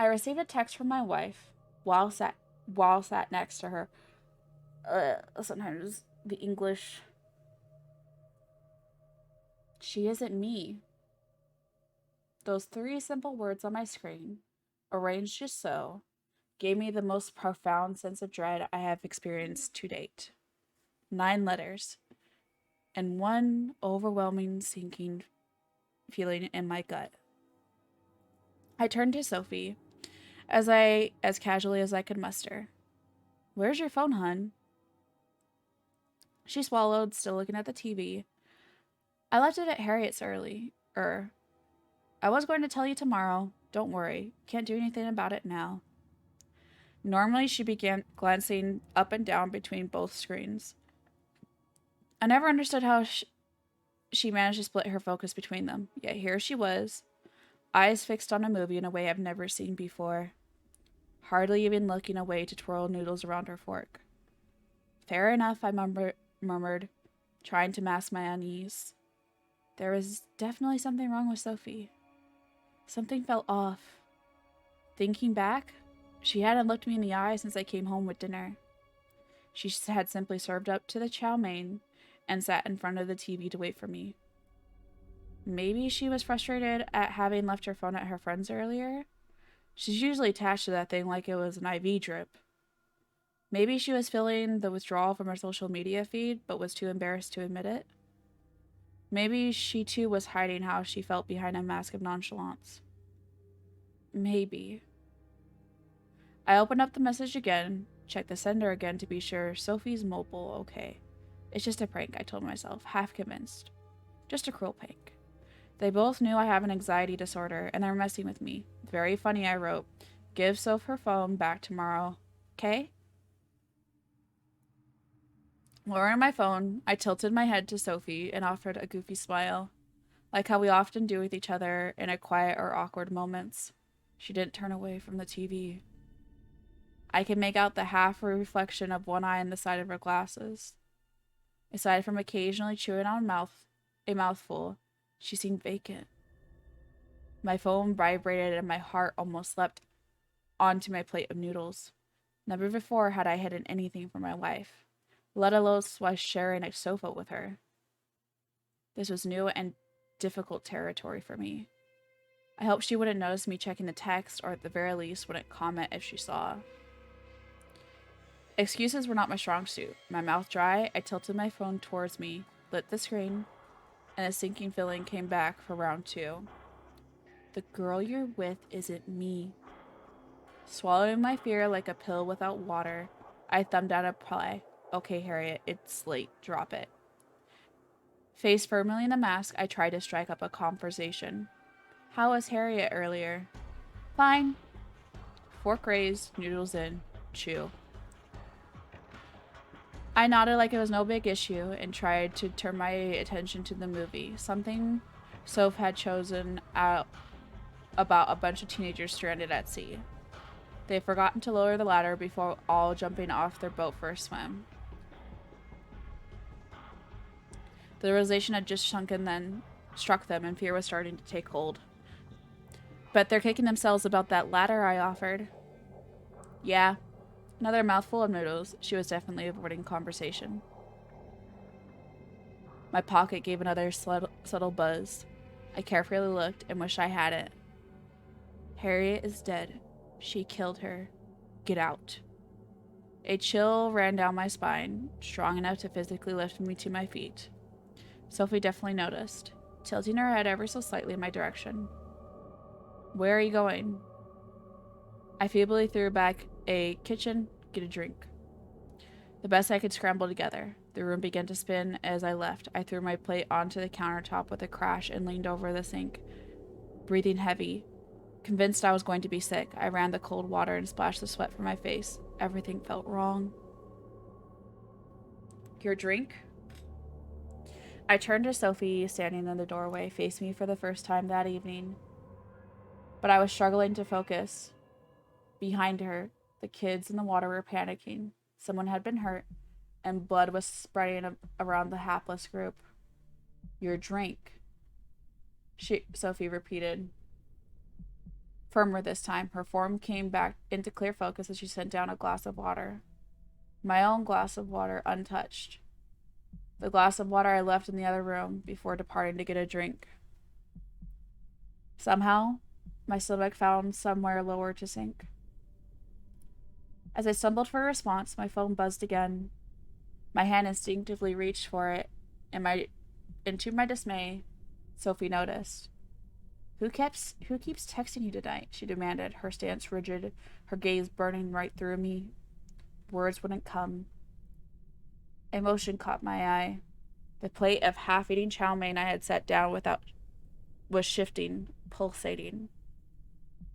received a text from my wife while sat next to her. Sometimes the English. She isn't me. Those three simple words on my screen, arranged just so, gave me the most profound sense of dread I have experienced to date. 9 letters, and one overwhelming sinking feeling in my gut. I turned to Sophie, as casually as I could muster. "Where's your phone, hun?" She swallowed, still looking at the TV. "I left it at Harriet's early. I was going to tell you tomorrow. Don't worry. Can't do anything about it now." Normally, she began glancing up and down between both screens. I never understood how she managed to split her focus between them, yet here she was, eyes fixed on a movie in a way I've never seen before, hardly even looking away to twirl noodles around her fork. "Fair enough," I murmured, trying to mask my unease. There was definitely something wrong with Sophie. Something felt off. Thinking back, she hadn't looked me in the eye since I came home with dinner. She had simply served up to the chow mein and sat in front of the TV to wait for me. Maybe she was frustrated at having left her phone at her friend's earlier. She's usually attached to that thing like it was an IV drip. Maybe she was feeling the withdrawal from her social media feed, but was too embarrassed to admit it. Maybe she too was hiding how she felt behind a mask of nonchalance. Maybe. I opened up the message again, checked the sender again to be sure Sophie's mobile okay. It's just a prank, I told myself, half convinced. Just a cruel prank. They both knew I have an anxiety disorder, and they're messing with me. Very funny, I wrote. Give Soph her phone back tomorrow. Okay? Lowering my phone, I tilted my head to Sophie and offered a goofy smile, like how we often do with each other in a quiet or awkward moments. She didn't turn away from the TV. I could make out the half reflection of one eye in the side of her glasses. Aside from occasionally chewing on a mouthful, she seemed vacant. My phone vibrated and my heart almost leapt onto my plate of noodles. Never before had I hidden anything from my wife, let alone was sharing a sofa with her. This was new and difficult territory for me. I hoped she wouldn't notice me checking the text, or at the very least wouldn't comment if she saw. Excuses were not my strong suit. My mouth dry, I tilted my phone towards me, lit the screen, and a sinking feeling came back for round 2. The girl you're with isn't me. Swallowing my fear like a pill without water, I thumbed out a reply. Okay, Harriet, it's late. Drop it. Face firmly in the mask, I tried to strike up a conversation. How was Harriet earlier? Fine. Fork raised, noodles in. Chew. I nodded like it was no big issue and tried to turn my attention to the movie, something Soph had chosen out about a bunch of teenagers stranded at sea. They had forgotten to lower the ladder before all jumping off their boat for a swim. The realization had just struck them, and fear was starting to take hold. Bet they're kicking themselves about that ladder I offered. Yeah. Another mouthful of noodles. She was definitely avoiding conversation. My pocket gave another subtle buzz. I carefully looked and wished I had it. Harriet is dead. She killed her. Get out. A chill ran down my spine, strong enough to physically lift me to my feet. Sophie definitely noticed, tilting her head ever so slightly in my direction. Where are you going? I feebly threw back a kitchen, get a drink. The best I could scramble together. The room began to spin as I left. I threw my plate onto the countertop with a crash and leaned over the sink, breathing heavy. Convinced I was going to be sick, I ran the cold water and splashed the sweat from my face. Everything felt wrong. Your drink? I turned to Sophie, standing in the doorway, facing me for the first time that evening. But I was struggling to focus. Behind her, the kids in the water were panicking. Someone had been hurt, and blood was spreading around the hapless group. Your drink, Sophie repeated. Firmer this time, her form came back into clear focus as she set down a glass of water. My own glass of water, untouched. The glass of water I left in the other room before departing to get a drink. Somehow, my stomach found somewhere lower to sink. As I stumbled for a response, my phone buzzed again. My hand instinctively reached for it, and to my dismay, Sophie noticed. Who keeps texting you tonight? She demanded, her stance rigid, her gaze burning right through me. Words wouldn't come. Emotion caught my eye. The plate of half-eaten chow mein I had set down was shifting, pulsating.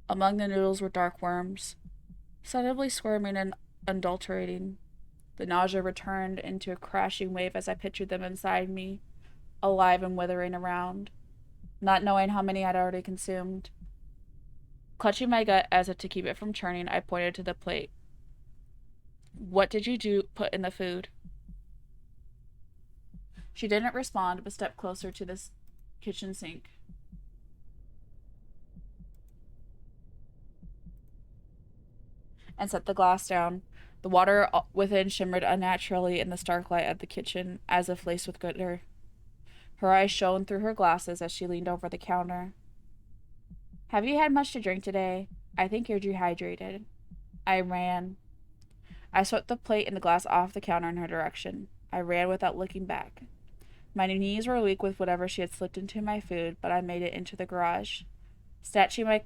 Among the noodles were dark worms, suddenly squirming and adulterating. The nausea returned into a crashing wave as I pictured them inside me, alive and withering around, not knowing how many I'd already consumed. Clutching my gut as if to keep it from churning, I pointed to the plate. What did you put in the food? She didn't respond, but stepped closer to the kitchen sink. And set the glass down. The water within shimmered unnaturally in the stark light of the kitchen, as if laced with glitter. Her eyes shone through her glasses as she leaned over the counter. Have you had much to drink today? I think you're dehydrated. I ran. I swept the plate and the glass off the counter in her direction. I ran without looking back. My knees were weak with whatever she had slipped into my food, but I made it into the garage. Snatching my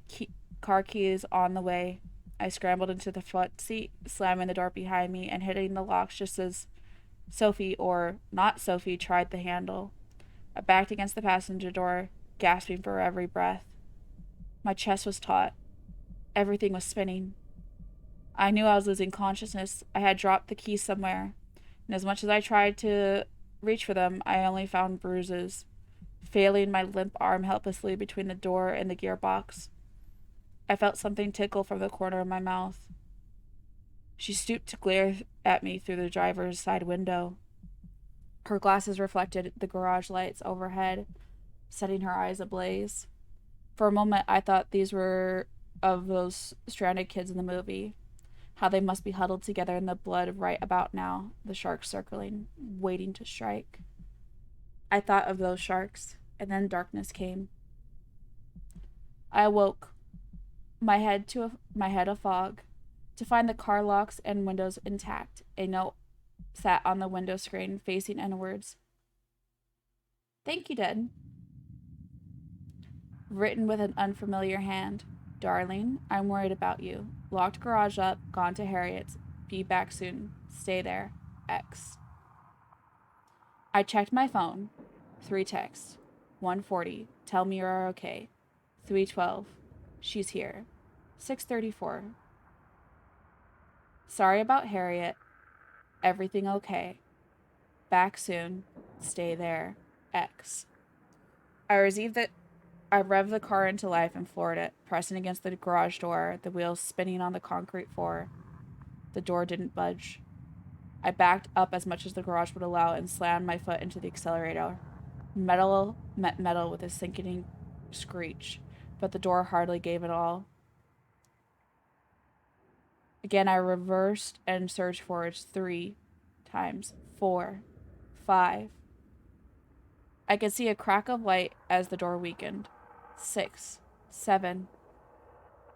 car keys on the way, I scrambled into the front seat, slamming the door behind me and hitting the locks just as Sophie, or not Sophie, tried the handle. I backed against the passenger door, gasping for every breath. My chest was taut. Everything was spinning. I knew I was losing consciousness. I had dropped the keys somewhere, and as much as I tried to reach for them, I only found bruises, failing my limp arm helplessly between the door and the gearbox. I felt something tickle from the corner of my mouth. She stooped to glare at me through the driver's side window. Her glasses reflected the garage lights overhead, setting her eyes ablaze. For a moment, I thought these were of those stranded kids in the movie. How they must be huddled together in the blood right about now, the sharks circling, waiting to strike. I thought of those sharks, and then darkness came. I awoke, my head a fog, to find the car locks and windows intact. A note sat on the window screen, facing inwards. Thank you, Dad. Written with an unfamiliar hand. Darling, I'm worried about you. Locked garage up, gone to Harriet's. Be back soon. Stay there. X. I checked my phone. 3 texts. 1:40. Tell me you're okay. 3:12. She's here. 6:34. Sorry about Harriet. Everything okay. Back soon. Stay there. X. I revved the car into life and floored it, pressing against the garage door, the wheels spinning on the concrete floor. The door didn't budge. I backed up as much as the garage would allow and slammed my foot into the accelerator. Metal met metal with a sinking screech, but the door hardly gave it all. Again, I reversed and surged forwards 3 times, 4, 5. I could see a crack of light as the door weakened. 6, 7.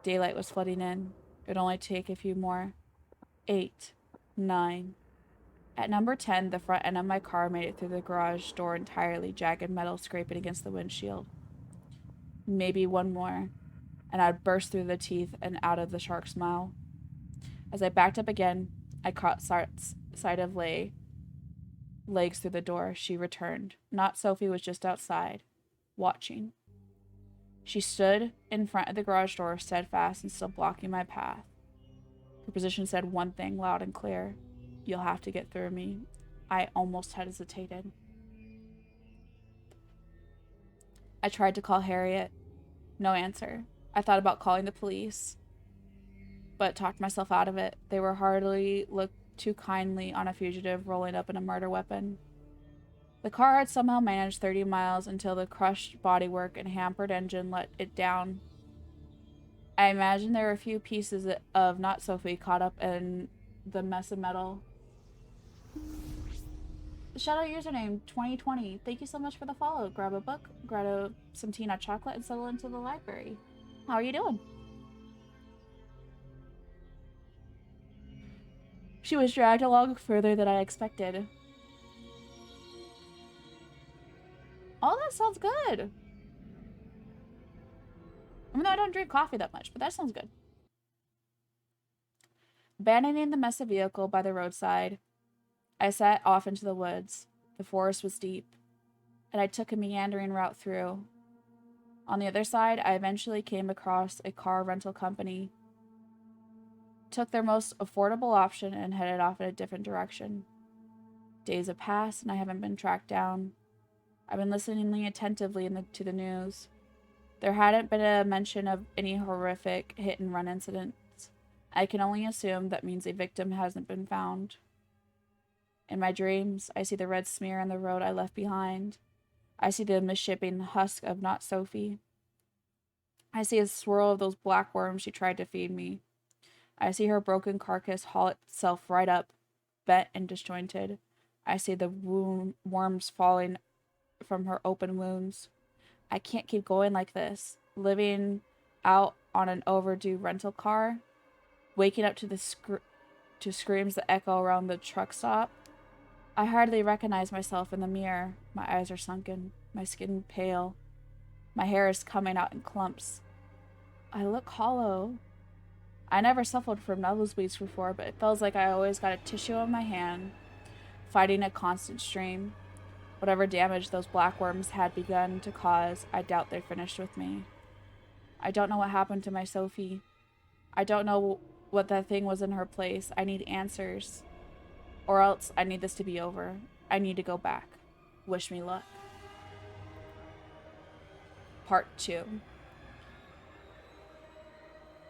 Daylight was flooding in. It would only take a few more. 8, 9. At number 10, the front end of my car made it through the garage door entirely, jagged metal scraping against the windshield. Maybe one more, and I'd burst through the teeth and out of the shark's mouth. As I backed up again, I caught sight of legs through the door. She returned. Not Sophie was just outside, watching. She stood in front of the garage door, steadfast and still blocking my path. Her position said one thing loud and clear. You'll have to get through me. I almost hesitated. I tried to call Harriet. No answer. I thought about calling the police, but talked myself out of it. They were hardly looked too kindly on a fugitive rolling up in a murder weapon. The car had somehow managed 30 miles until the crushed bodywork and hampered engine let it down. I imagine there are a few pieces of not Sophie caught up in the mess of metal. Shout out username 2020. Thank you so much for the follow. Grab a book, grab some tea, nut chocolate, and settle into the library. How are you doing? She was dragged along further than I expected. Oh, that sounds good. Even though I don't drink coffee that much, but that sounds good. Abandoning the messy vehicle by the roadside, I set off into the woods. The forest was deep, and I took a meandering route through. On the other side, I eventually came across a car rental company, took their most affordable option, and headed off in a different direction. Days have passed, and I haven't been tracked down. I've been listening attentively to the news. There hadn't been a mention of any horrific hit-and-run incidents. I can only assume that means a victim hasn't been found. In my dreams, I see the red smear on the road I left behind. I see the misshapen husk of not Sophie. I see a swirl of those black worms she tried to feed me. I see her broken carcass haul itself right up, bent and disjointed. I see the worms falling from her open wounds. I can't keep going like this, living out on an overdue rental car, waking up to to screams that echo around the truck stop. I hardly recognize myself in the mirror. My eyes are sunken, my skin pale. My hair is coming out in clumps. I look hollow. I never suffered from nosebleeds before, but it feels like I always got a tissue in my hand, fighting a constant stream. Whatever damage those black worms had begun to cause, I doubt they're finished with me. I don't know what happened to my Sophie. I don't know what that thing was in her place. I need answers. Or else I need this to be over. I need to go back. Wish me luck. Part 2.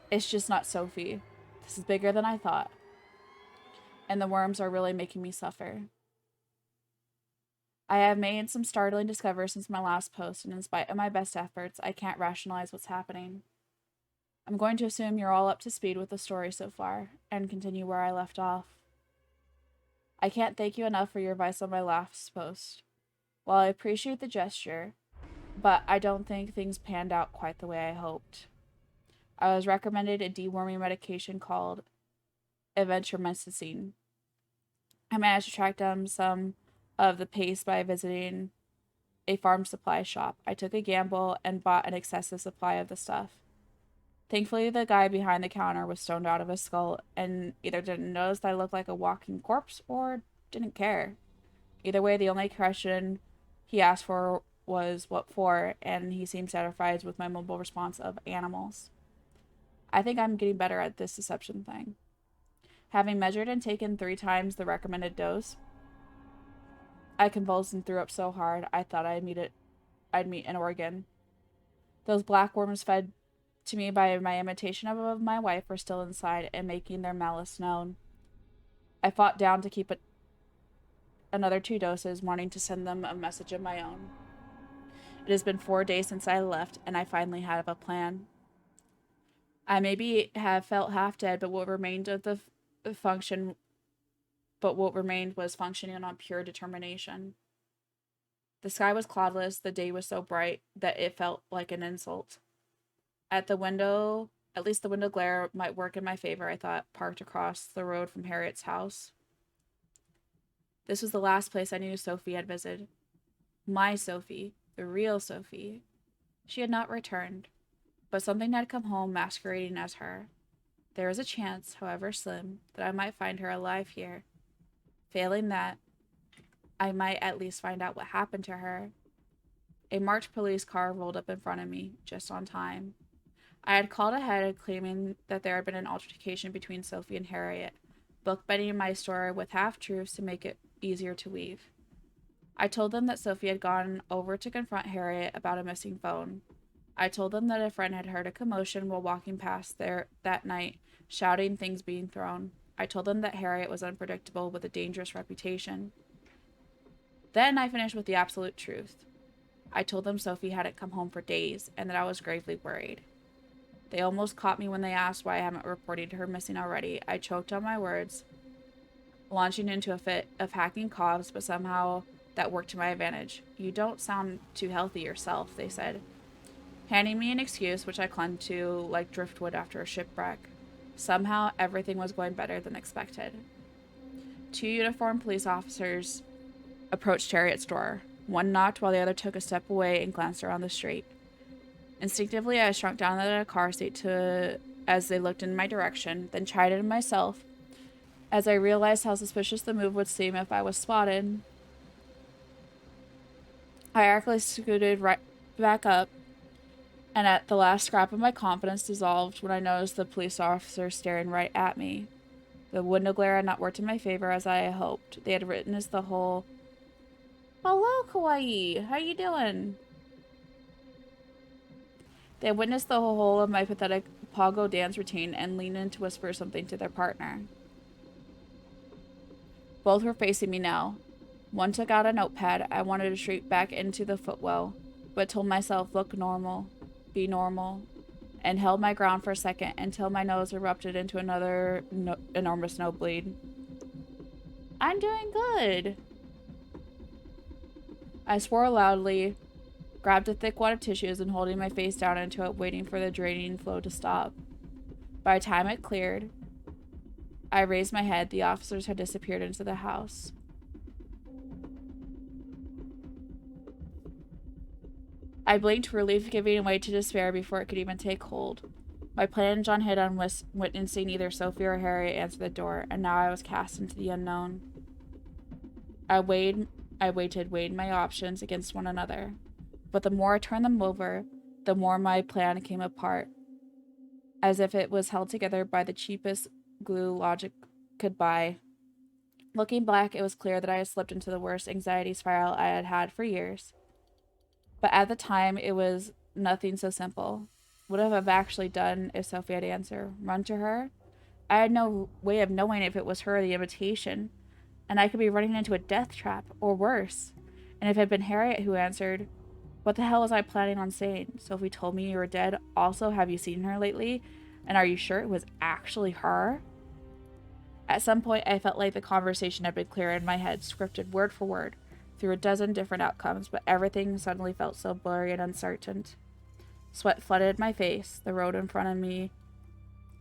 It's just not Sophie. This is bigger than I thought. And the worms are really making me suffer. I have made some startling discoveries since my last post, and in spite of my best efforts, I can't rationalize what's happening. I'm going to assume you're all up to speed with the story so far, and continue where I left off. I can't thank you enough for your advice on my last post. While I appreciate the gesture, but I don't think things panned out quite the way I hoped. I was recommended a deworming medication called eventromycin. I managed to track down some of the paste by visiting a farm supply shop. I took a gamble and bought an excessive supply of the stuff. Thankfully, the guy behind the counter was stoned out of his skull and either didn't notice that I looked like a walking corpse or didn't care. Either way, the only question he asked for was what for, and he seemed satisfied with my mobile response of animals. I think I'm getting better at this deception thing. Having measured and taken 3 times the recommended dose, I convulsed and threw up so hard I thought I'd meet an organ. Those black worms fed to me by my imitation of my wife were still inside and making their malice known. I fought down to keep another 2 doses, wanting to send them a message of my own. It has been 4 days since I left, and I finally have a plan. I maybe have felt half dead, but what remained was functioning on pure determination. The sky was cloudless, the day was so bright that it felt like an insult. At least the window glare might work in my favor, I thought, parked across the road from Harriet's house. This was the last place I knew Sophie had visited. My Sophie, the real Sophie. She had not returned, but something had come home masquerading as her. There was a chance, however slim, that I might find her alive here. Failing that, I might at least find out what happened to her. A marked police car rolled up in front of me, just on time. I had called ahead claiming that there had been an altercation between Sophie and Harriet, bookbending my story with half-truths to make it easier to weave. I told them that Sophie had gone over to confront Harriet about a missing phone. I told them that a friend had heard a commotion while walking past there that night, shouting, things being thrown. I told them that Harriet was unpredictable with a dangerous reputation. Then I finished with the absolute truth. I told them Sophie hadn't come home for days, and that I was gravely worried. They almost caught me when they asked why I haven't reported her missing already. I choked on my words, launching into a fit of hacking coughs, but somehow that worked to my advantage. You don't sound too healthy yourself, they said, handing me an excuse which I clung to like driftwood after a shipwreck. Somehow, everything was going better than expected. 2 uniformed police officers approached Harriet's door. One knocked while the other took a step away and glanced around the street. Instinctively, I shrunk down into a car seat as they looked in my direction, then chided myself as I realized how suspicious the move would seem if I was spotted. I artfully scooted right back up, and at the last scrap of my confidence dissolved when I noticed the police officer staring right at me. The window glare had not worked in my favor as I had hoped. They had witnessed the whole, "Hello, Kawaii. How you doing?" They had witnessed the whole of my pathetic pogo dance routine and leaned in to whisper something to their partner. Both were facing me now. One took out a notepad. I wanted to shrink back into the footwell, but told myself, look normal, be normal, and held my ground for a second until my nose erupted into another enormous nosebleed. I'm doing good. I swore loudly, grabbed a thick wad of tissues and holding my face down into it, waiting for the draining flow to stop. By the time it cleared, I raised my head. The officers had disappeared into the house. I blinked, relief giving way to despair before it could even take hold. My plan John hid on witnessing either Sophie or Harriet answer the door, and now I was cast into the unknown. I weighed my options against one another. But the more I turned them over, the more my plan came apart, as if it was held together by the cheapest glue logic could buy. Looking back, it was clear that I had slipped into the worst anxiety spiral I had had for years. But at the time, it was nothing so simple. What have I actually done if Sophie had answered? Run to her? I had no way of knowing if it was her or the imitation, and I could be running into a death trap, or worse. And if it had been Harriet who answered, what the hell was I planning on saying? Sophie told me you were dead. Also, have you seen her lately? And are you sure it was actually her? At some point, I felt like the conversation had been clear in my head, scripted word for word, through a dozen different outcomes, but everything suddenly felt so blurry and uncertain. Sweat flooded my face. The road in front of me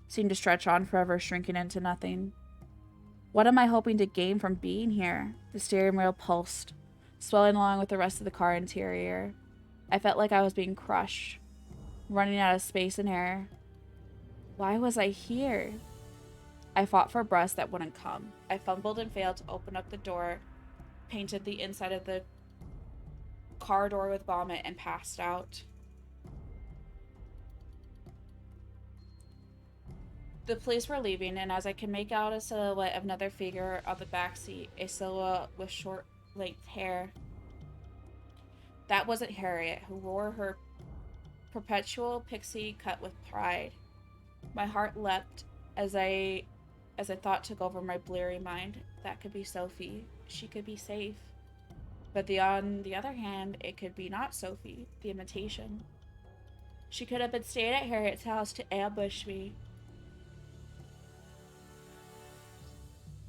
seemed to stretch on forever, shrinking into nothing. What am I hoping to gain from being here? The steering wheel pulsed, swelling along with the rest of the car interior. I felt like I was being crushed, running out of space and air. Why was I here? I fought for breaths that wouldn't come. I fumbled and failed to open up the door, painted the inside of the car door with vomit, and passed out. The police were leaving, and as I could make out a silhouette of another figure on the back seat, a silhouette with short, length hair. That wasn't Harriet, who wore her perpetual pixie cut with pride. My heart leapt as a thought took over my bleary mind. That could be Sophie. She could be safe. But on the other hand, it could be not Sophie, the imitation. She could have been staying at Harriet's house to ambush me,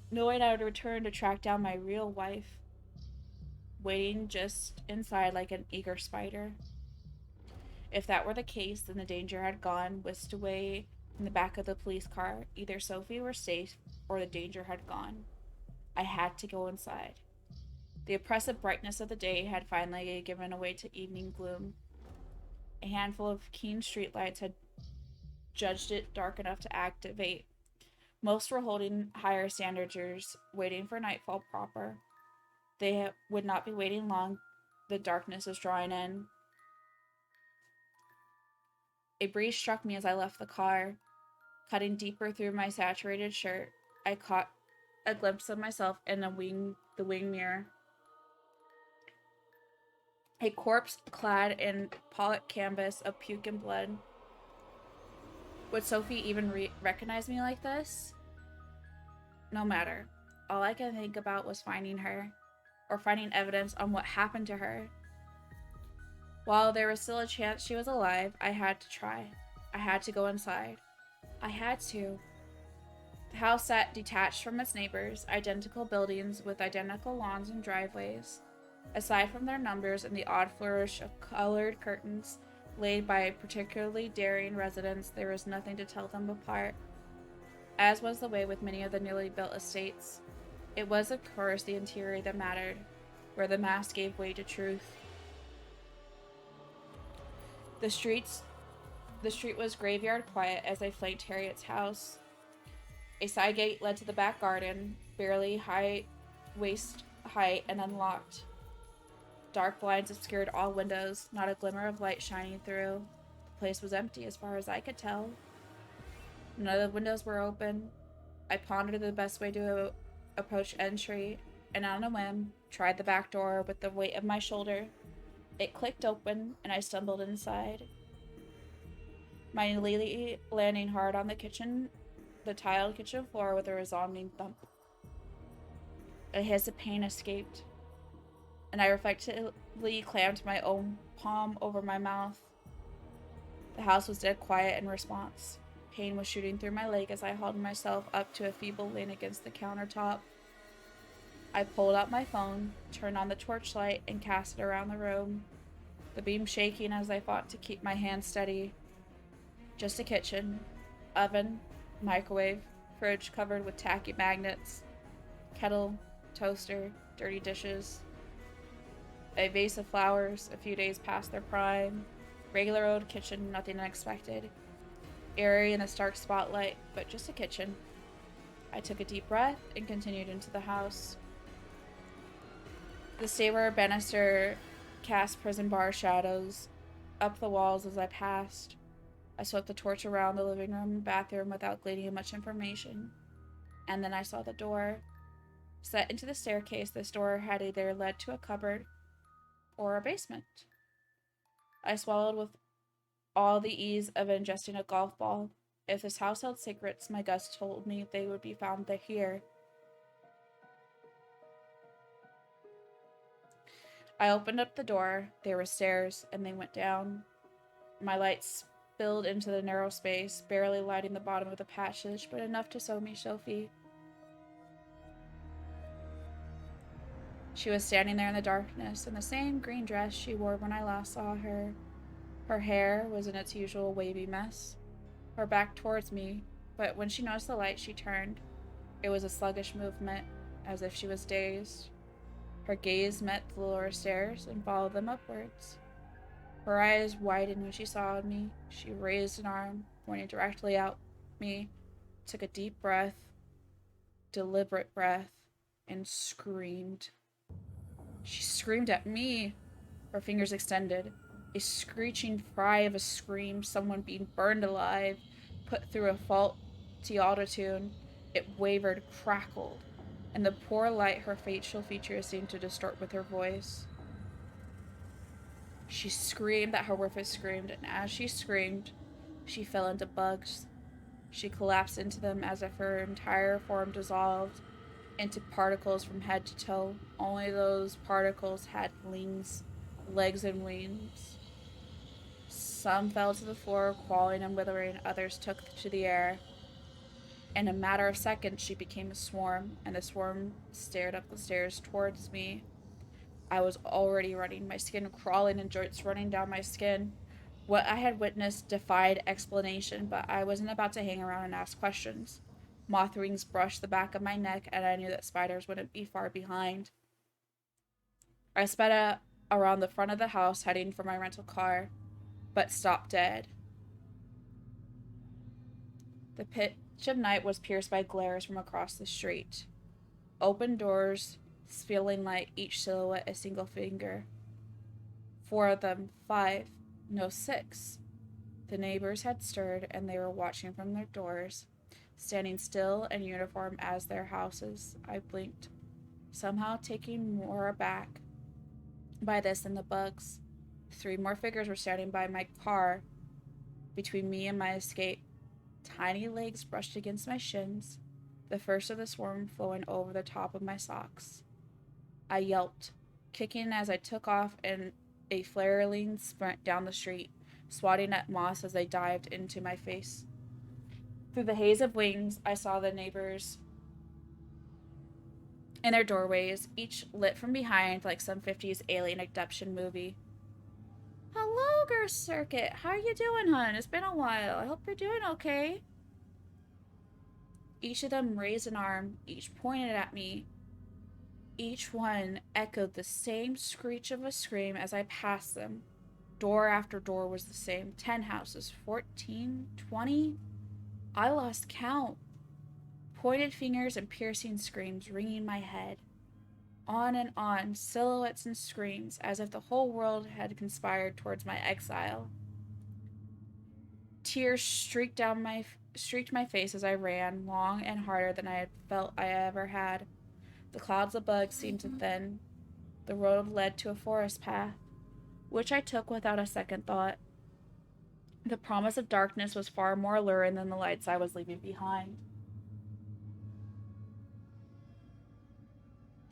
knowing I would return to track down my real wife, waiting just inside like an eager spider. If that were the case, then the danger had gone, whisked away in the back of the police car. Either Sophie were safe, or the danger had gone. I had to go inside. The oppressive brightness of the day had finally given way to evening gloom. A handful of keen streetlights had judged it dark enough to activate. Most were holding higher standards, waiting for nightfall proper. They would not be waiting long. The darkness was drawing in. A breeze struck me as I left the car, cutting deeper through my saturated shirt. I caught a glimpse of myself in the wing mirror. A corpse clad in polished canvas of puke and blood. Would Sophie even recognize me like this? No matter. All I could think about was finding her, or finding evidence on what happened to her. While there was still a chance she was alive, I had to try. I had to go inside. I had to. The house sat detached from its neighbors, identical buildings with identical lawns and driveways. Aside from their numbers and the odd flourish of colored curtains laid by particularly daring residents, there was nothing to tell them apart. As was the way with many of the newly built estates, it was, of course, the interior that mattered, where the mask gave way to truth. The streets The street was graveyard quiet as I flanked Harriet's house. A side gate led to the back garden, barely waist height and unlocked. Dark blinds obscured all windows, not a glimmer of light shining through. The place was empty as far as I could tell. None of the windows were open. I pondered the best way to approach entry, and on a whim, tried the back door with the weight of my shoulder. It clicked open, and I stumbled inside. My knee landing hard on the tiled kitchen floor with a resounding thump. A hiss of pain escaped, and I reflectively clamped my own palm over my mouth. The house was dead quiet in response. Pain was shooting through my leg as I hauled myself up to a feeble lean against the countertop. I pulled out my phone, turned on the torchlight, and cast it around the room, the beam shaking as I fought to keep my hand steady. Just a kitchen, oven, microwave, fridge covered with tacky magnets, kettle, toaster, dirty dishes, a vase of flowers a few days past their prime, regular old kitchen, nothing unexpected, airy in the stark spotlight, but just a kitchen. I took a deep breath and continued into the house. The stairway banister cast prison bar shadows up the walls as I passed. I swept the torch around the living room and bathroom without gleaning much information. And then I saw the door. Set into the staircase, this door had either led to a cupboard or a basement. I swallowed with all the ease of ingesting a golf ball. If this house held secrets, my guts told me they would be found here. I opened up the door. There were stairs, and they went down. My light spilled into the narrow space, barely lighting the bottom of the passage, but enough to show me Sophie. She was standing there in the darkness, in the same green dress she wore when I last saw her. Her hair was in its usual wavy mess, her back towards me, but when she noticed the light, she turned. It was a sluggish movement, as if she was dazed. Her gaze met the lower stairs and followed them upwards. Her eyes widened when she saw me. She raised an arm, pointing directly at me, took a deep breath, deliberate breath, and screamed. She screamed at me, her fingers extended. A screeching cry of a scream, someone being burned alive, put through a faulty autotune. It wavered, crackled. In the poor light, her facial features seemed to distort with her voice. She screamed that her worthless screamed, and as she screamed, she fell into bugs. She collapsed into them as if her entire form dissolved into particles from head to toe. Only those particles had legs and wings. Some fell to the floor, crawling and withering. Others took to the air. In a matter of seconds, she became a swarm, and the swarm stared up the stairs towards me. I was already running, my skin crawling and joints running down my skin. What I had witnessed defied explanation, but I wasn't about to hang around and ask questions. Moth wings brushed the back of my neck, and I knew that spiders wouldn't be far behind. I sped around the front of the house, heading for my rental car, but stopped dead. The pitch of night was pierced by glares from across the street. Open doors, spilling light, each silhouette a single finger. 4 of them, 5, no 6. The neighbors had stirred, and they were watching from their doors, standing still and uniform as their houses. I blinked, somehow taken more aback by this than the bugs. 3 more figures were standing by my car, between me and my escape. Tiny legs brushed against my shins, the first of the swarm flowing over the top of my socks. I yelped, kicking as I took off in a flaring sprint down the street. swatting at moss as they dived into my face. Through the haze of wings, I saw the neighbors in their doorways, each lit from behind like some 50s alien abduction movie. Hello, Ghost Circuit. How are you doing, hun? It's been a while. I hope you're doing okay. Each of them raised an arm, each pointed at me. Each one echoed the same screech of a scream as I passed them. Door after door was the same. 10 houses, 14, 20. I lost count. Pointed fingers and piercing screams ringing my head. On and on, silhouettes and screams, as if the whole world had conspired towards my exile. Tears streaked my face as I ran, long and harder than I had felt I ever had. The clouds of bugs seemed to thin. The road led to a forest path, which I took without a second thought. The promise of darkness was far more alluring than the lights I was leaving behind.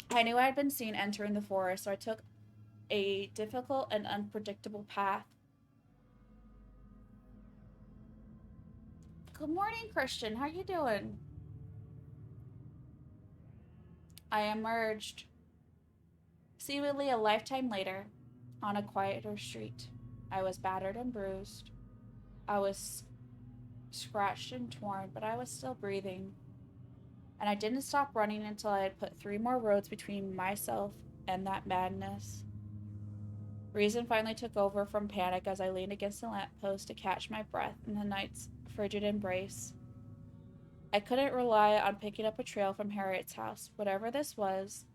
I knew I had been seen entering the forest, so I took a difficult and unpredictable path. Good morning, Christian. How you doing? I emerged, seemingly a lifetime later, on a quieter street. I was battered and bruised. I was scratched and torn, but I was still breathing. And I didn't stop running until I had put 3 more roads between myself and that madness. Reason finally took over from panic as I leaned against a lamppost to catch my breath in the night's frigid embrace. I couldn't rely on picking up a trail from Harriet's house. Whatever this was,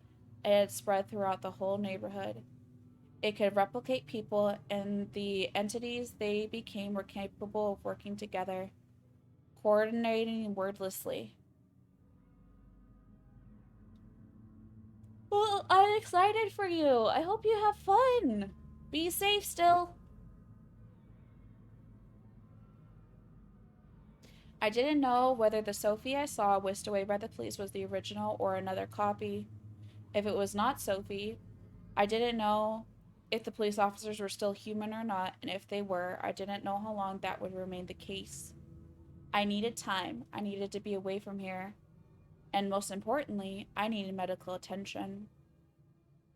it had spread throughout the whole neighborhood. It could replicate people, and the entities they became were capable of working together, coordinating wordlessly. Well, I'm excited for you. I hope you have fun. Be safe still. I didn't know whether the Sophie I saw whisked away by the police was the original or another copy. If it was not Sophie, I didn't know if the police officers were still human or not, and if they were, I didn't know how long that would remain the case. I needed time. I needed to be away from here. And most importantly, I needed medical attention.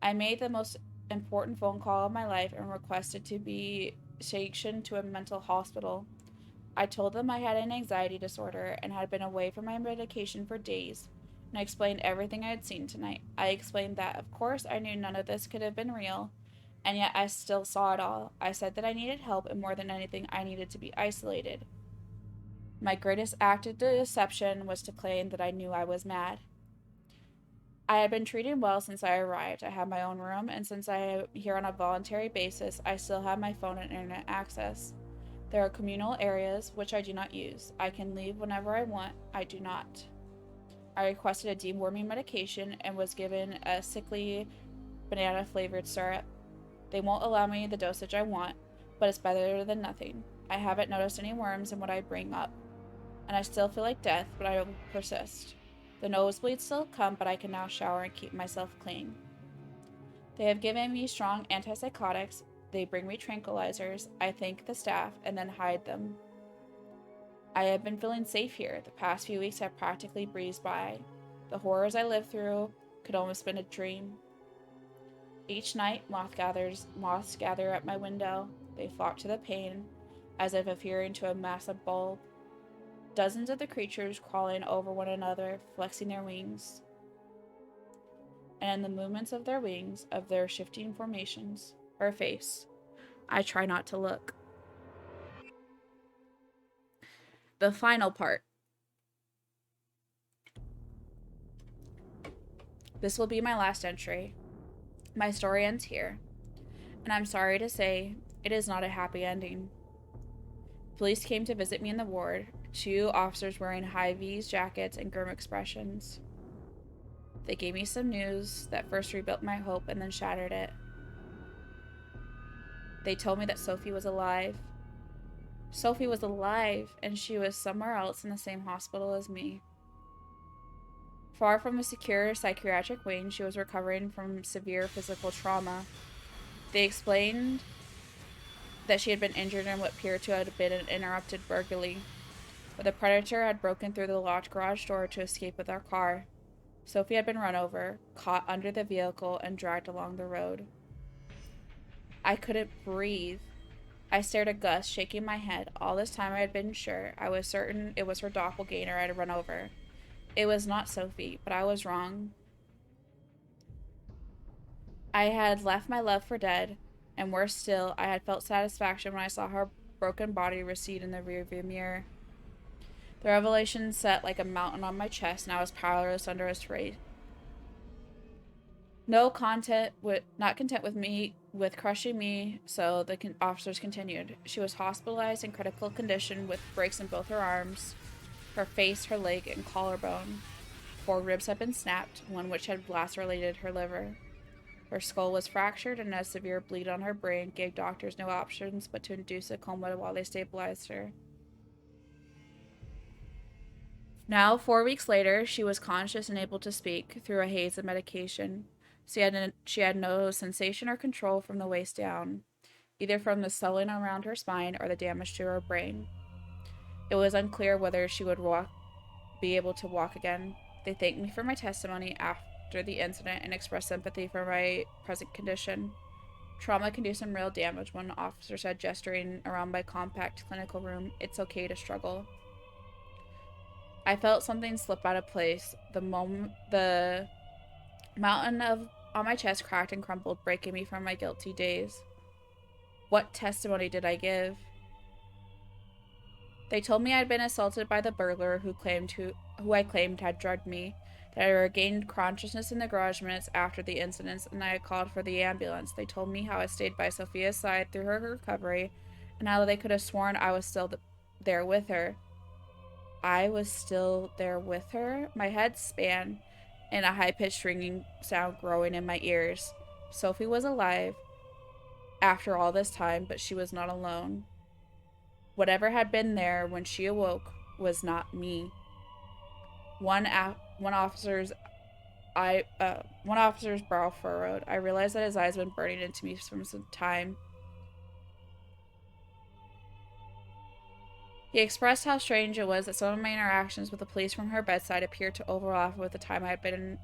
I made the most important phone call of my life and requested to be sanctioned to a mental hospital. I told them I had an anxiety disorder and had been away from my medication for days, and I explained everything I had seen tonight. I explained that, of course, I knew none of this could have been real, and yet I still saw it all. I said that I needed help, and more than anything, I needed to be isolated. My greatest act of deception was to claim that I knew I was mad. I had been treated well since I arrived. I had my own room, and since I am here on a voluntary basis, I still have my phone and internet access. There are communal areas, which I do not use. I can leave whenever I want. I do not. I requested a deworming medication and was given a sickly banana-flavored syrup. They won't allow me the dosage I want, but it's better than nothing. I haven't noticed any worms in what I bring up, and I still feel like death, but I will persist. The nosebleeds still come, but I can now shower and keep myself clean. They have given me strong antipsychotics. They bring me tranquilizers. I thank the staff and then hide them. I have been feeling safe here. The past few weeks have practically breezed by. The horrors I lived through could almost have been a dream. Each night, moths gather at my window. They flock to the pane, as if adhering to a massive bulb. Dozens of the creatures crawling over one another, flexing their wings. And in the movements of their wings, of their shifting formations, or face, I try not to look. The final part. This will be my last entry. My story ends here, and I'm sorry to say, it is not a happy ending. Police came to visit me in the ward, 2 officers wearing high-vis jackets and grim expressions. They gave me some news that first rebuilt my hope and then shattered it. They told me that Sophie was alive. Sophie was alive, and she was somewhere else in the same hospital as me. Far from a secure psychiatric wing, she was recovering from severe physical trauma. They explained that she had been injured in what appeared to have been an interrupted burglary, where the predator had broken through the locked garage door to escape with our car. Sophie had been run over, caught under the vehicle, and dragged along the road. I couldn't breathe. I stared at Gus, shaking my head. All this time I had been sure. I was certain it was her doppelganger I had run over. It was not Sophie, but I was wrong. I had left my love for dead, and worse still, I had felt satisfaction when I saw her broken body recede in the rearview mirror. The revelation set like a mountain on my chest, and I was powerless under its weight. Not content with crushing me, so the officers continued. She was hospitalized in critical condition with breaks in both her arms, her face, her leg, and collarbone. 4 ribs had been snapped, one which had lacerated her liver. Her skull was fractured, and a severe bleed on her brain gave doctors no options but to induce a coma while they stabilized her. Now, 4 weeks later, she was conscious and able to speak through a haze of medication. She had no sensation or control from the waist down, either from the swelling around her spine or the damage to her brain. It was unclear whether she would be able to walk again. They thanked me for my testimony after the incident and expressed sympathy for my present condition. Trauma can do some real damage, one officer said, gesturing around my compact clinical room. It's okay to struggle. I felt something slip out of place. The mountain on my chest cracked and crumbled, breaking me from my guilty daze. What testimony did I give? They told me I'd been assaulted by the burglar who I claimed had drugged me, that I regained consciousness in the garage minutes after the incidents, and I had called for the ambulance. They told me how I stayed by Sophia's side through her recovery, and how they could have sworn I was still there with her. I was still there with her? My head span, and a high-pitched ringing sound growing in my ears. Sophie was alive after all this time, but she was not alone. Whatever had been there when she awoke was not me. One officer's brow furrowed. I realized that his eyes had been burning into me for some time. He expressed how strange it was that some of my interactions with the police from her bedside appeared to overlap with the time I had been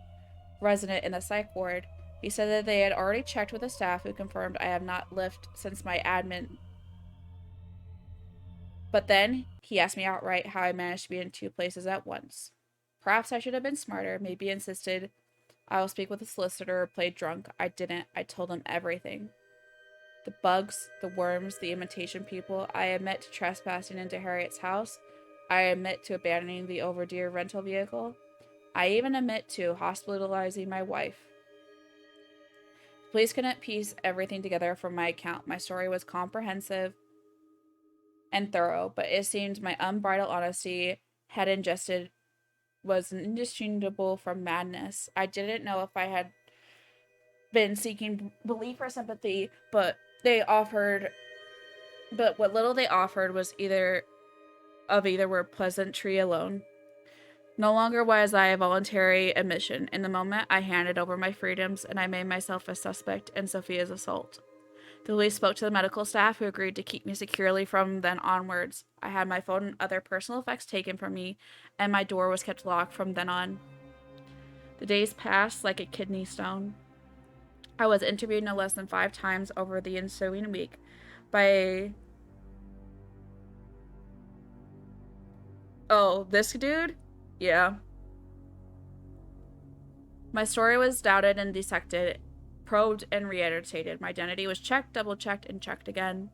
resident in the psych ward. He said that they had already checked with the staff, who confirmed I had not left since my admit. But then he asked me outright how I managed to be in 2 places at once. Perhaps I should have been smarter, maybe insisted I will speak with a solicitor or played drunk. I didn't. I told him everything. The bugs, the worms, the imitation people. I admit to trespassing into Harriet's house. I admit to abandoning the overdue rental vehicle. I even admit to hospitalizing my wife. Police couldn't piece everything together from my account. My story was comprehensive and thorough, but it seemed my unbridled honesty was indistinguishable from madness. I didn't know if I had been seeking belief or sympathy, but what little they offered was either were pleasantry alone. No longer was I a voluntary admission. In the moment, I handed over my freedoms, and I made myself a suspect in Sophia's assault. The police spoke to the medical staff, who agreed to keep me securely from then onwards. I had my phone and other personal effects taken from me, and my door was kept locked from then on. The days passed like a kidney stone. I was interviewed no less than 5 times over the ensuing week by... Oh, this dude? Yeah. My story was doubted and dissected, probed and reiterated. My identity was checked, double-checked, and checked again.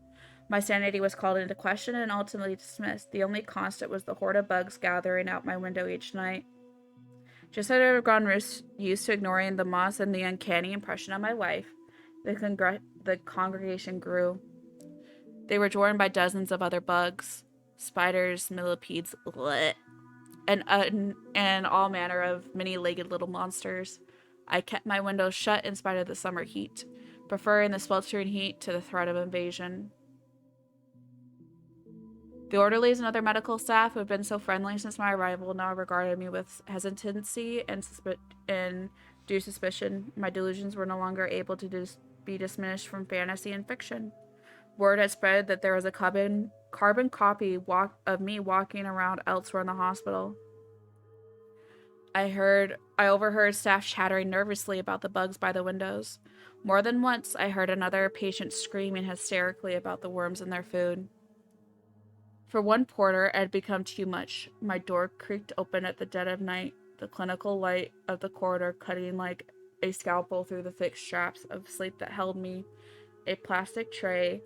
My sanity was called into question and ultimately dismissed. The only constant was the horde of bugs gathering out my window each night. Just as I had grown used to ignoring the moss and the uncanny impression on my life, the congregation grew. They were joined by dozens of other bugs, spiders, millipedes, and all manner of many-legged little monsters. I kept my windows shut in spite of the summer heat, preferring the sweltering heat to the threat of invasion. The orderlies and other medical staff, who had been so friendly since my arrival, now regarded me with hesitancy and due suspicion. My delusions were no longer able to be dismissed from fantasy and fiction. Word had spread that there was a carbon copy of me walking around elsewhere in the hospital. I overheard staff chattering nervously about the bugs by the windows. More than once, I heard another patient screaming hysterically about the worms in their food. For one porter, it had become too much. My door creaked open at the dead of night, the clinical light of the corridor cutting like a scalpel through the thick straps of sleep that held me. A plastic tray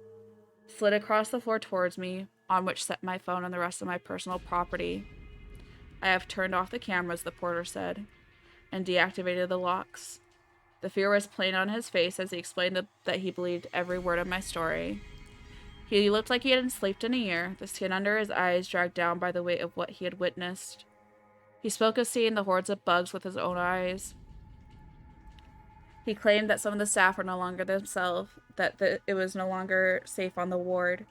slid across the floor towards me, on which sat my phone and the rest of my personal property. I have turned off the cameras, the porter said, and deactivated the locks. The fear was plain on his face as he explained that he believed every word of my story. He looked like he hadn't slept in a year, the skin under his eyes dragged down by the weight of what he had witnessed. He spoke of seeing the hordes of bugs with his own eyes. He claimed that some of the staff were no longer themselves, that it was no longer safe on the ward.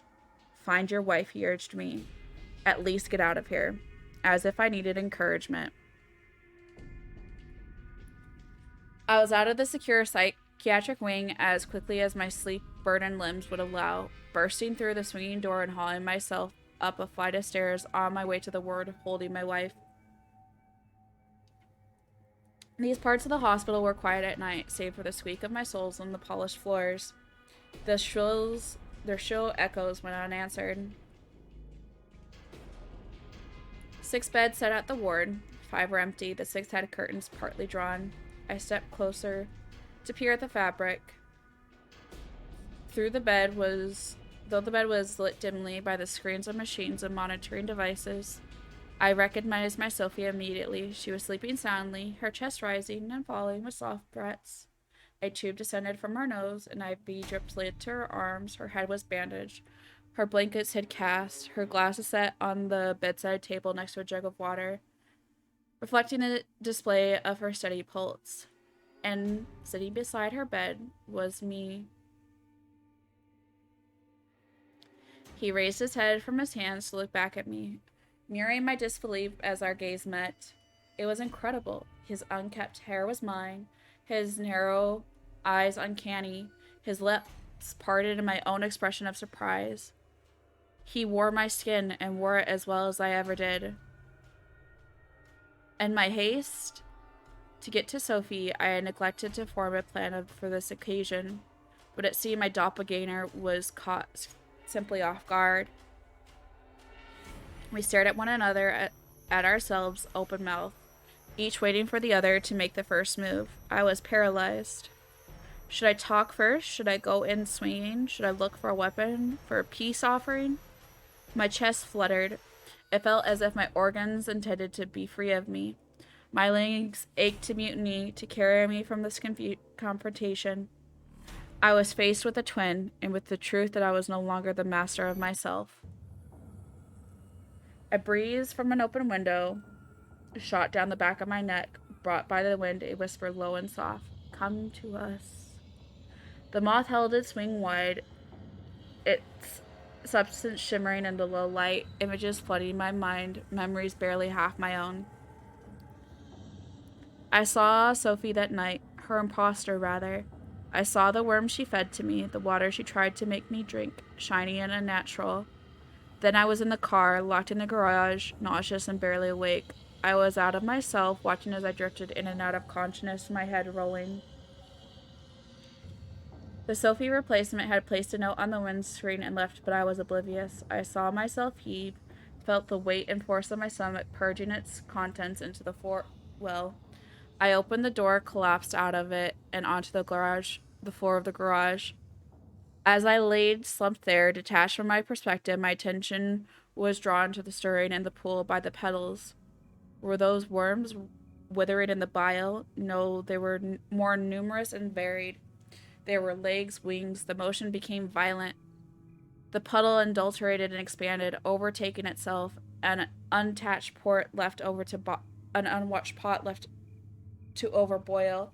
Find your wife, he urged me. At least get out of here. As if I needed encouragement. I was out of the secure psychiatric wing as quickly as my sleep-burdened limbs would allow, bursting through the swinging door and hauling myself up a flight of stairs on my way to the ward, holding my wife. These parts of the hospital were quiet at night, save for the squeak of my soles on the polished floors. Their shrill echoes went unanswered. 6 beds set at the ward. 5 were empty. The 6th had curtains partly drawn. I stepped closer to peer at the fabric. Though the bed was lit dimly by the screens of machines and monitoring devices, I recognized my Sophie immediately. She was sleeping soundly, her chest rising and falling with soft breaths. A tube descended from her nose, an IV drip slid to her arms, her head was bandaged, her blankets had cast, her glasses set on the bedside table next to a jug of water, reflecting the display of her steady pulse. And sitting beside her bed was me. He raised his head from his hands to look back at me, mirroring my disbelief as our gaze met. It was incredible. His unkempt hair was mine, his narrow eyes uncanny, his lips parted in my own expression of surprise. He wore my skin and wore it as well as I ever did. In my haste to get to Sophie, I had neglected to form a plan for this occasion, but it seemed my doppelganger was caught simply off guard. We stared at one another, at ourselves, open-mouthed, each waiting for the other to make the first move. I was paralyzed. Should I talk first? Should I go in swinging? Should I look for a weapon? For a peace offering? My chest fluttered. It felt as if my organs intended to be free of me. My legs ached to mutiny, to carry me from this confrontation. I was faced with a twin, and with the truth that I was no longer the master of myself. A breeze from an open window shot down the back of my neck, brought by the wind a whisper low and soft. Come to us. The moth held its wing wide, its substance shimmering in the low light, images flooding my mind, memories barely half my own. I saw Sophie that night, her imposter rather. I saw the worms she fed to me, the water she tried to make me drink, shiny and unnatural. Then I was in the car, locked in the garage, nauseous and barely awake. I was out of myself, watching as I drifted in and out of consciousness, my head rolling. The Sophie replacement had placed a note on the windscreen and left, but I was oblivious. I saw myself heave, felt the weight and force of my stomach purging its contents into the floor. I opened the door, collapsed out of it, and onto the floor of the garage. As I laid slumped there, detached from my perspective, my attention was drawn to the stirring in the pool by the petals. Were those worms withering in the bile? No, they were more numerous and varied. There were legs, wings. The motion became violent. The puddle adulterated and expanded, overtaking itself, an untouched pot left over an unwatched pot left to overboil.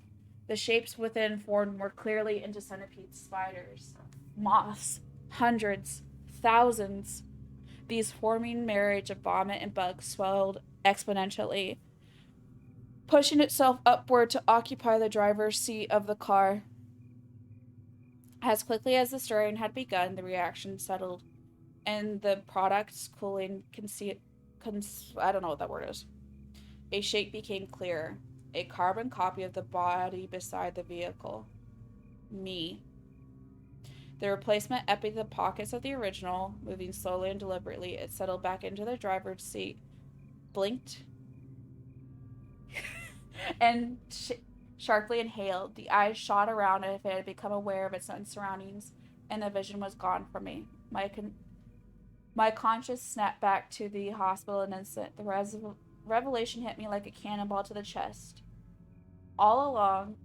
The shapes within formed more clearly into centipede spiders, moths, hundreds, thousands. These forming marriage of vomit and bugs swelled exponentially, pushing itself upward to occupy the driver's seat of the car. As quickly as the stirring had begun, the reaction settled, and the product's cooling I don't know what that word is. A shape became clearer. A carbon copy of the body beside the vehicle. Me. The replacement emptied the pockets of the original, moving slowly and deliberately. It settled back into the driver's seat, blinked, and sharply inhaled. The eyes shot around as if it had become aware of its own surroundings, and the vision was gone from me. My conscience snapped back to the hospital in an instant. The revelation hit me like a cannonball to the chest. All along,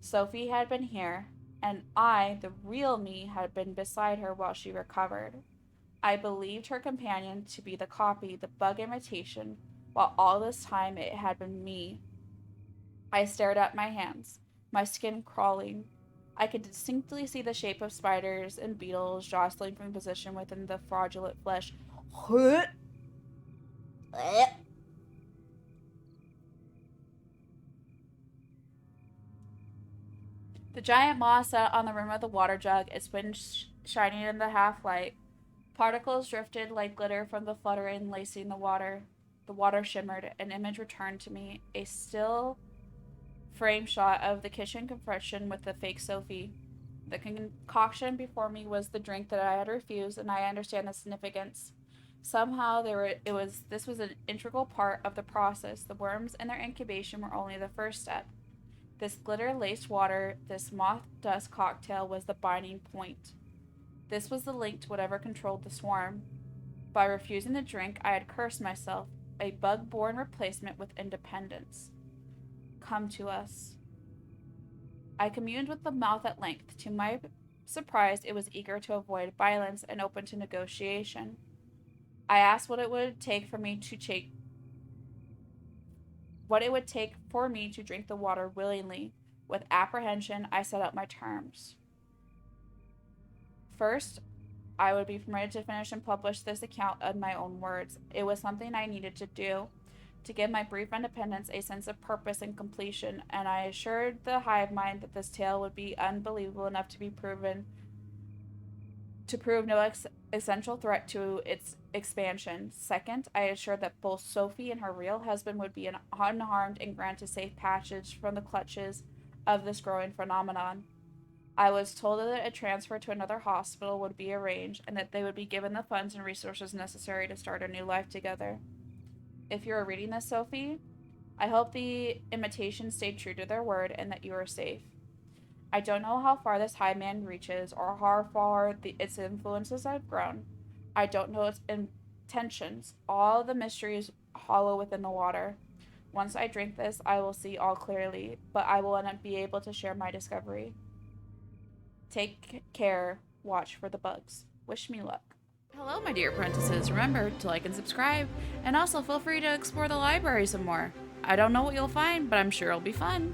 Sophie had been here, and I, the real me, had been beside her while she recovered. I believed her companion to be the copy, the bug imitation, while all this time it had been me. I stared at my hands, my skin crawling. I could distinctly see the shape of spiders and beetles jostling from position within the fraudulent flesh. The giant moth sat on the rim of the water jug, its wings shining in the half light. Particles drifted like glitter from the fluttering, lacing the water. The water shimmered. An image returned to me, a still frame shot of the kitchen confession with the fake Sophie. The concoction before me was the drink that I had refused, and I understand the significance. Somehow this was an integral part of the process. The worms and their incubation were only the first step. This glitter laced water, this moth dust cocktail was the binding point. This was the link to whatever controlled the swarm. By refusing the drink, I had cursed myself, a bug born replacement with independence. Come to us. I communed with the mouth at length. To my surprise, it was eager to avoid violence and open to negotiation. I asked what it would take for me to drink the water willingly. With apprehension, I set out my terms. First, I would be permitted to finish and publish this account in my own words. It was something I needed to do, to give my brief independence a sense of purpose and completion, and I assured the hive mind that this tale would be unbelievable enough to prove no essential threat to its expansion. Second, I assured that both Sophie and her real husband would be unharmed and granted safe passage from the clutches of this growing phenomenon. I was told that a transfer to another hospital would be arranged and that they would be given the funds and resources necessary to start a new life together. If you are reading this, Sophie, I hope the imitation stayed true to their word and that you are safe. I don't know how far this high man reaches or how far its influences have grown. I don't know its intentions. All the mysteries hollow within the water. Once I drink this, I will see all clearly, but I will not be able to share my discovery. Take care. Watch for the bugs. Wish me luck. Hello, my dear apprentices. Remember to like and subscribe, and also feel free to explore the library some more. I don't know what you'll find, but I'm sure it'll be fun.